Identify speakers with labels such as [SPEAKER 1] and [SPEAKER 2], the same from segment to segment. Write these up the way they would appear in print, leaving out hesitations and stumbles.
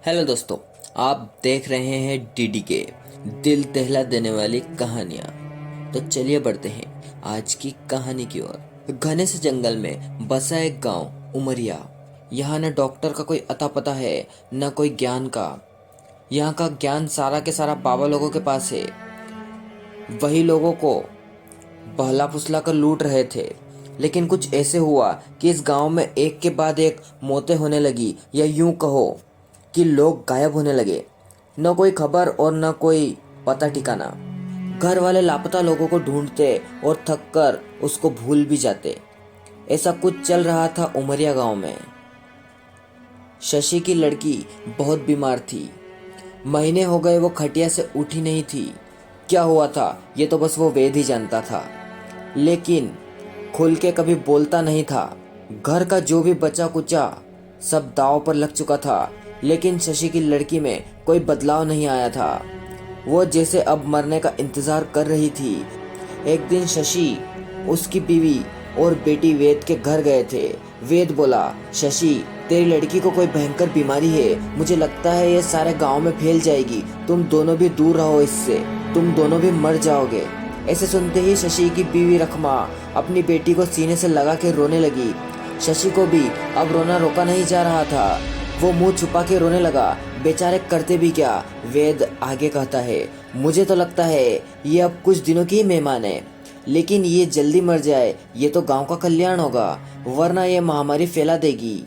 [SPEAKER 1] Hello दोस्तों, आप देख रहे हैं डीडी के दिल दहला देने वाली कहानियाँ। तो चलिए बढ़ते हैं आज की कहानी की ओर। घने से जंगल में बसा एक गांव उमरिया। यहाँ न डॉक्टर का कोई अता पता है, न कोई ज्ञान का। यहाँ का ज्ञान सारा के सारा बाबा लोगों के पास है। वही लोगों को बहला फुसला कर लूट रहे थे। लेकिन कुछ ऐसे हुआ कि इस गांव में एक के बाद एक मौतें होने लगी, या यूं कहो कि लोग गायब होने लगे। न कोई खबर और न कोई पता ठिकाना। घर वाले लापता लोगों को ढूंढते और थक कर उसको भूल भी जाते। ऐसा कुछ चल रहा था उमरिया गांव में। शशि की लड़की बहुत बीमार थी। महीने हो गए वो खटिया से उठी नहीं थी। क्या हुआ था ये तो बस वो वेद ही जानता था, लेकिन खुल के कभी बोलता नहीं था। घर का जो भी बचा कुचा सब दांव पर लग चुका था, लेकिन शशि की लड़की में कोई बदलाव नहीं आया था। वो जैसे अब मरने का इंतजार कर रही थी। एक दिन शशि, उसकी बीवी और बेटी वेद के घर गए थे। वेद बोला, शशि तेरी लड़की को कोई भयंकर बीमारी है, मुझे लगता है ये सारे गांव में फैल जाएगी। तुम दोनों भी दूर रहो इससे, तुम दोनों भी मर जाओगे। ऐसे सुनते ही शशि की बीवी रखमा अपनी बेटी को सीने से लगा के रोने लगी। शशि को भी अब रोना रोका नहीं जा रहा था। वो मुंह छुपा के रोने लगा। बेचारे करते भी क्या। वेद आगे कहता है, मुझे तो लगता है ये अब कुछ दिनों की ही मेहमान है, लेकिन ये जल्दी मर जाए ये तो गांव का कल्याण होगा, वरना ये महामारी फैला देगी।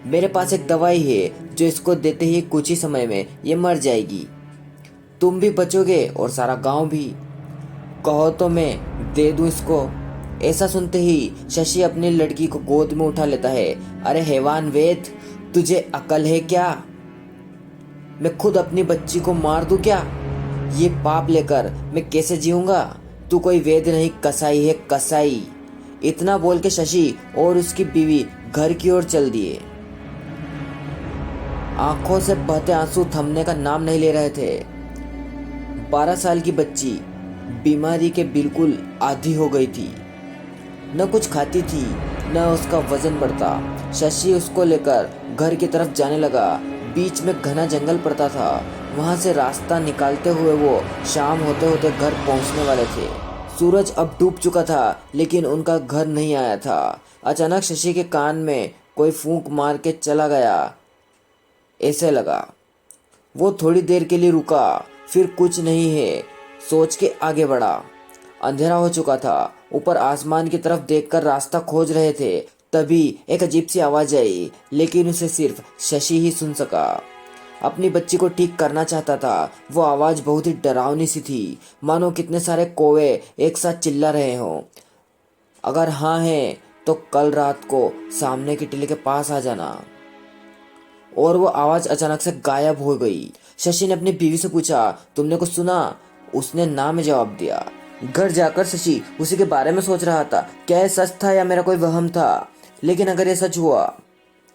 [SPEAKER 1] मेरे पास एक दवाई है जो इसको देते ही कुछ ही समय में ये मर जाएगी। तुम भी बचोगे और सारा गांव भी। कहो तो मैं दे दूं इसको। ऐसा सुनते ही शशि अपनी लड़की को गोद में उठा लेता है। अरे हैवान वेद, तुझे अकल है क्या? मैं खुद अपनी बच्ची को मार दूं क्या? ये पाप लेकर मैं कैसे जीऊंगा? तू कोई वेद नहीं, कसाई है, कसाई। इतना बोल के शशि और उसकी बीवी घर की ओर चल दिए। आंखों से बहते आंसू थमने का नाम नहीं ले रहे थे। 12 साल की बच्ची बीमारी के बिल्कुल आधी हो गई थी। न कुछ खाती थी, न उसका वजन बढ़ता। शशि उसको लेकर घर की तरफ जाने लगा। बीच में घना जंगल पड़ता था। वहां से रास्ता निकालते हुए वो शाम होते होते घर पहुंचने वाले थे। सूरज अब डूब चुका था, लेकिन उनका घर नहीं आया था। अचानक शशि के कान में कोई फूंक मार के चला गया, ऐसे लगा। वो थोड़ी देर के लिए रुका, फिर कुछ नहीं है सोच के आगे बढ़ा। अंधेरा हो चुका था। ऊपर आसमान की तरफ देखकर रास्ता खोज रहे थे, तभी एक अजीब सी आवाज आई, लेकिन उसे सिर्फ शशि ही सुन सका। अपनी बच्ची को ठीक करना चाहता था। वो आवाज बहुत ही डरावनी सी थी, मानो कितने सारे कौवे एक साथ चिल्ला रहे हों। अगर हाँ है तो कल रात को सामने की टिले के पास आ जाना। और वो आवाज अचानक से गायब हो गई। शशि ने अपनी बीवी से पूछा, तुमने कुछ सुना? उसने ना में जवाब दिया। घर जाकर शशि उसी के बारे में सोच रहा था। क्या ये सच था या मेरा कोई वहम था? लेकिन अगर ये सच हुआ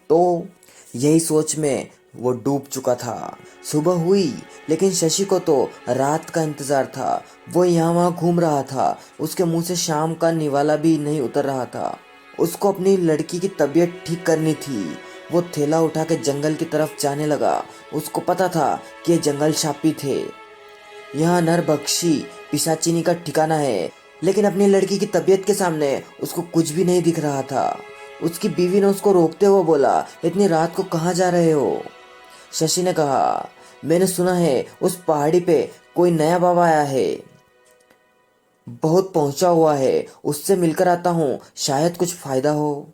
[SPEAKER 1] तो? यही सोच में वो डूब चुका था। सुबह हुई, लेकिन शशि को तो रात का इंतजार था। वो यहाँ वहाँ घूम रहा था। उसके मुंह से शाम का निवाला भी नहीं उतर रहा था। उसको अपनी लड़की की तबीयत ठीक करनी थी। वो थैला उठा के जंगल की तरफ जाने लगा। उसको पता था कि ये जंगल शापित है, यहाँ नरभक्षी पिशाचिनी का ठिकाना है। लेकिन अपनी लड़की की तबीयत के सामने उसको कुछ भी नहीं दिख रहा था। उसकी बीवी ने उसको रोकते हुए बोला, इतनी रात को कहाँ जा रहे हो? शशि ने कहा, मैंने सुना है उस पहाड़ी पे कोई नया बाबा आया है, बहुत पहुंचा हुआ है, उससे मिलकर आता हूँ, शायद कुछ फायदा हो।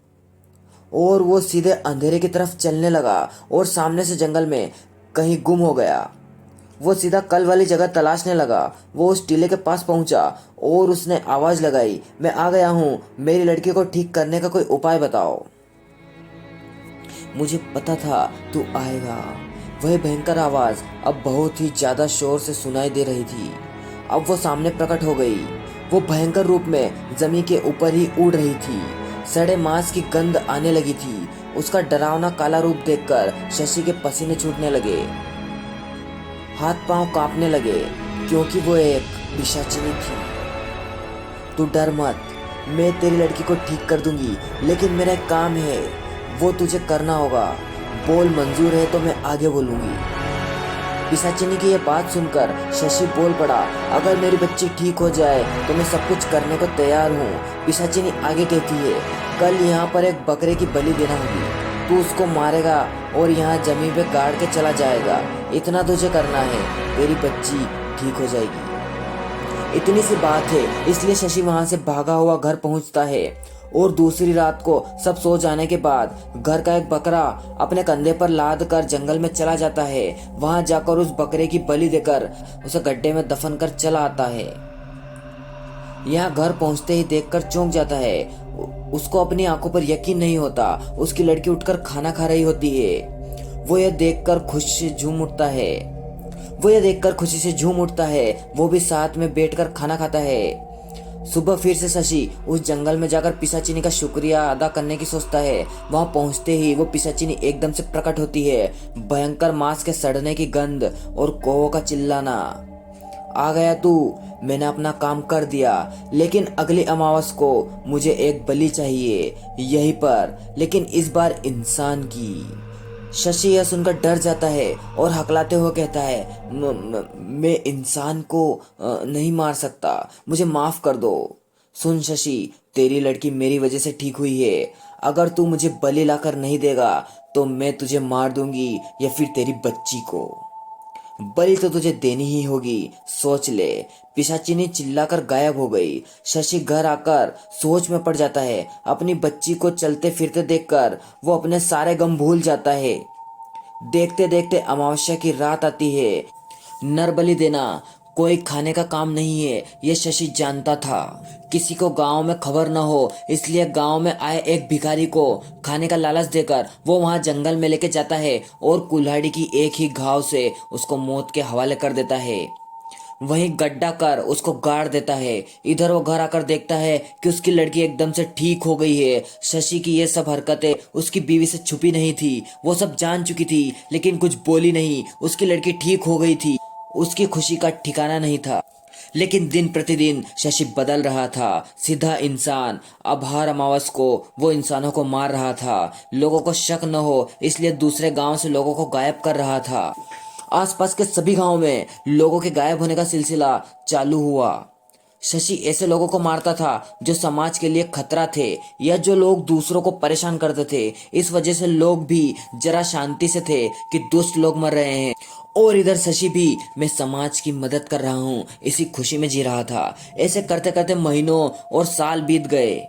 [SPEAKER 1] और वो सीधे अंधेरे की तरफ चलने लगा और सामने से जंगल में कहीं गुम हो गया। वो सीधा कल वाली जगह तलाशने लगा। वो उस टीले के पास पहुंचा और उसने आवाज लगाई, मैं आ गया हूँ, मेरी लड़की को ठीक करने का कोई उपाय बताओ। मुझे पता था तू आएगा। वह भयंकर आवाज अब बहुत ही ज्यादा शोर से सुनाई दे रही थी। अब वो सामने प्रकट हो गई। वो भयंकर रूप में जमीन के ऊपर ही उड़ रही थी। सड़े मांस की गंध आने लगी थी। उसका डरावना काला रूप देखकर शशि के पसीने छूटने लगे, हाथ पांव कांपने लगे, क्योंकि वो एक पिशाचिनी थी। तू डर मत, मैं तेरी लड़की को ठीक कर दूंगी, लेकिन मेरा एक काम है, वो तुझे करना होगा। बोल मंजूर है तो मैं आगे बोलूंगी। पिशाचिनी की यह बात सुनकर शशि बोल पड़ा, अगर मेरी बच्ची ठीक हो जाए तो मैं सब कुछ करने को तैयार हूँ। पिशाचिनी आगे कहती है, कल यहाँ पर एक बकरे की बलि देना होगी, तू उसको मारेगा और यहाँ जमीन पे गाड़ के चला जाएगा। इतना तुझे करना है, तेरी बच्ची ठीक हो जाएगी। इतनी सी बात है, इसलिए शशि वहां से भागा हुआ घर पहुंचता है और दूसरी रात को सब सो जाने के बाद घर का एक बकरा अपने कंधे पर लाद कर जंगल में चला जाता है। वहां जाकर उस बकरे की बलि देकर उसे गड्ढे में दफन कर चला आता है। यहाँ घर पहुंचते ही देखकर चौंक जाता है। उसको अपनी आंखों पर यकीन नहीं होता। उसकी लड़की उठकर खाना खा रही होती है। वो यह देखकर खुशी से झूम उठता है। वो भी साथ में बैठकर खाना खाता है। सुबह फिर से शशि उस जंगल में जाकर पिशाचिनी का शुक्रिया अदा करने की सोचता है। वहां पहुंचते ही वो पिशाचिनी एकदम से प्रकट होती है। भयंकर मांस के सड़ने की गंध और कौवों का चिल्लाना। आ गया तू, मैंने अपना काम कर दिया, लेकिन अगली अमावस को मुझे एक बलि चाहिए यहीं पर, लेकिन इस बार इंसान की। शशि यह सुनकर डर जाता है और हकलाते हुए कहता है, मैं इंसान को नहीं मार सकता, मुझे माफ कर दो। सुन शशि, तेरी लड़की मेरी वजह से ठीक हुई है। अगर तू मुझे बलि लाकर नहीं देगा तो मैं तुझे मार दूंगी या फिर तेरी बच्ची को। बलि तो तुझे देनी ही होगी, सोच ले। पिशाचिनी चिल्लाकर गायब हो गई। शशि घर आकर सोच में पड़ जाता है। अपनी बच्ची को चलते फिरते देखकर वो अपने सारे गम भूल जाता है। देखते देखते अमावस्या की रात आती है। नर बलि देना कोई खाने का काम नहीं है, ये शशि जानता था। किसी को गांव में खबर न हो, इसलिए गांव में आए एक भिखारी को खाने का लालच देकर वो वहां जंगल में लेके जाता है और कुल्हाड़ी की एक ही घाव से उसको मौत के हवाले कर देता है। वहीं गड्ढा कर उसको गाड़ देता है। इधर वो घर आकर देखता है कि उसकी लड़की एकदम से ठीक हो गई है। शशि की ये सब हरकतें उसकी बीवी से छुपी नहीं थी, वो सब जान चुकी थी, लेकिन कुछ बोली नहीं। उसकी लड़की ठीक हो गई थी। उसकी खुशी का ठिकाना नहीं था। लेकिन दिन प्रतिदिन शशि बदल रहा था। सीधा इंसान। अब हर अमावस को वो इंसानों को मार रहा था। लोगों को शक न हो इसलिए दूसरे गांव से लोगों को गायब कर रहा था। आसपास के सभी गांवों में लोगों के गायब होने का सिलसिला चालू हुआ। शशि ऐसे लोगों को मारता था जो समाज के लिए खतरा थे या जो लोग दूसरों को परेशान करते थे। इस वजह से लोग भी जरा शांति से थे कि दुष्ट लोग मर रहे हैं, और इधर शशि भी मैं समाज की मदद कर रहा हूँ इसी खुशी में जी रहा था। ऐसे करते करते महीनों और साल बीत गए।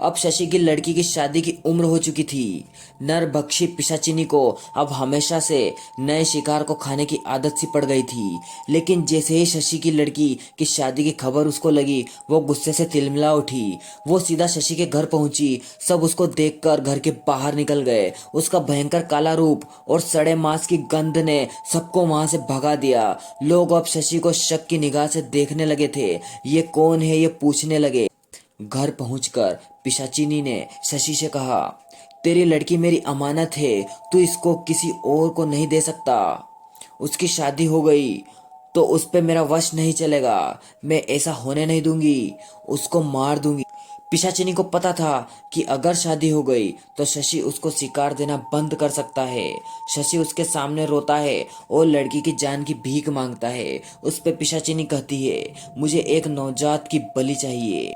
[SPEAKER 1] अब शशि की लड़की की शादी की उम्र हो चुकी थी। नरभक्षी पिशाचिनी को अब हमेशा से नए शिकार को खाने की आदत सी पड़ गई थी। लेकिन जैसे ही शशि की लड़की की शादी की खबर उसको लगी, वो गुस्से से तिलमिला उठी। वो सीधा शशि के घर पहुंची। सब उसको देखकर घर के बाहर निकल गए। उसका भयंकर काला रूप और सड़े मांस की गंध ने सबको वहां से भगा दिया। लोग अब शशि को शक की निगाह से देखने लगे थे। ये कौन है, ये पूछने लगे। घर पहुंचकर पिशाचिनी ने शशि से कहा, तेरी लड़की मेरी अमानत है, तू इसको किसी और को नहीं दे सकता। उसकी शादी हो गई तो उस पे मेरा वश नहीं चलेगा। मैं ऐसा होने नहीं दूंगी, उसको मार दूंगी। पिशाचिनी को पता था कि अगर शादी हो गई तो शशि उसको शिकार देना बंद कर सकता है। शशि उसके सामने रोता है और लड़की की जान की भीख मांगता है। उस पे पिशाचिनी कहती है, मुझे एक नवजात की बलि चाहिए।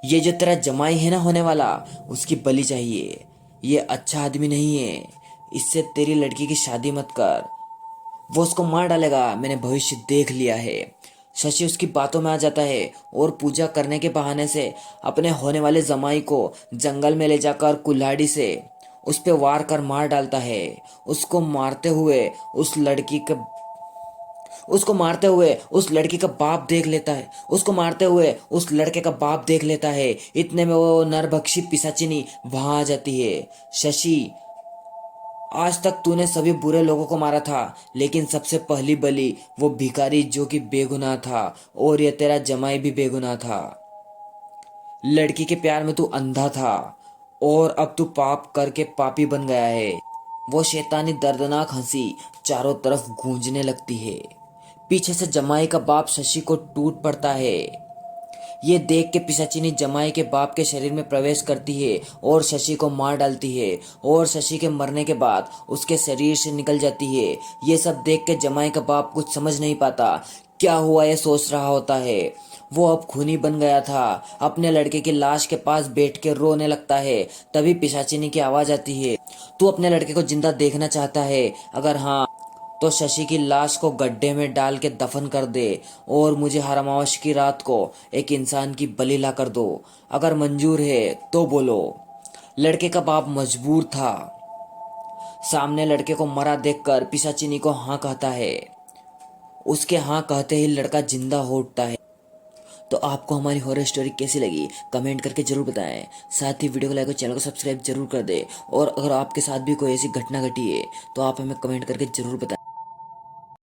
[SPEAKER 1] ये जो तेरा जमाई है ना होने वाला, उसकी बलि चाहिए। ये अच्छा आदमी नहीं है, इससे तेरी लड़की की शादी मत कर, वो उसको मार डालेगा, मैंने भविष्य देख लिया है। शशि उसकी बातों में आ जाता है और पूजा करने के बहाने से अपने होने वाले जमाई को जंगल में ले जाकर कुल्हाड़ी से उस पे वार कर मार डालता है। उसको मारते हुए उस लड़की का बाप देख लेता है। उसको मारते हुए उस लड़के का बाप देख लेता है। इतने में वो नरभक्षी पिशाचिनी वहां आ जाती है। शशि, आज तक तूने सभी बुरे लोगों को मारा था, लेकिन सबसे पहली बलि वो भिखारी जो कि बेगुनाह था, और ये तेरा जमाई भी बेगुनाह था। लड़की के प्यार में तू अंधा था और अब तू पाप करके पापी बन गया है। वो शैतानी दर्दनाक हंसी चारों तरफ गूंजने लगती है। पीछे से जमाई का बाप शशि को टूट पड़ता है। ये देख के पिशाचिनी जमाई के बाप के शरीर में प्रवेश करती है और शशि को मार डालती है और शशि के मरने के बाद उसके शरीर से निकल जाती है। ये सब देख के जमाई का बाप कुछ समझ नहीं पाता, क्या हुआ ये सोच रहा होता है। वो अब खूनी बन गया था, अपने लड़के की लाश के पास बैठ के रोने लगता है। तभी पिशाचिनी की आवाज आती है, तू अपने लड़के को जिंदा देखना चाहता है? अगर हाँ तो शशि की लाश को गड्ढे में डाल के दफन कर दे और मुझे हर अमावस्या की रात को एक इंसान की बलि ला कर दो। अगर मंजूर है तो बोलो। लड़के का बाप मजबूर था। सामने लड़के को मरा देखकर पिशाचिनी को हाँ कहता है। उसके हाँ कहते ही लड़का जिंदा हो उठता है। तो आपको हमारी हॉरर स्टोरी कैसी लगी कमेंट करके जरूर बताएं। साथ ही वीडियो को लाइक और चैनल को सब्सक्राइब जरूर कर दें। और अगर आपके साथ भी कोई ऐसी घटना घटी है तो आप हमें कमेंट करके जरूर बताएं।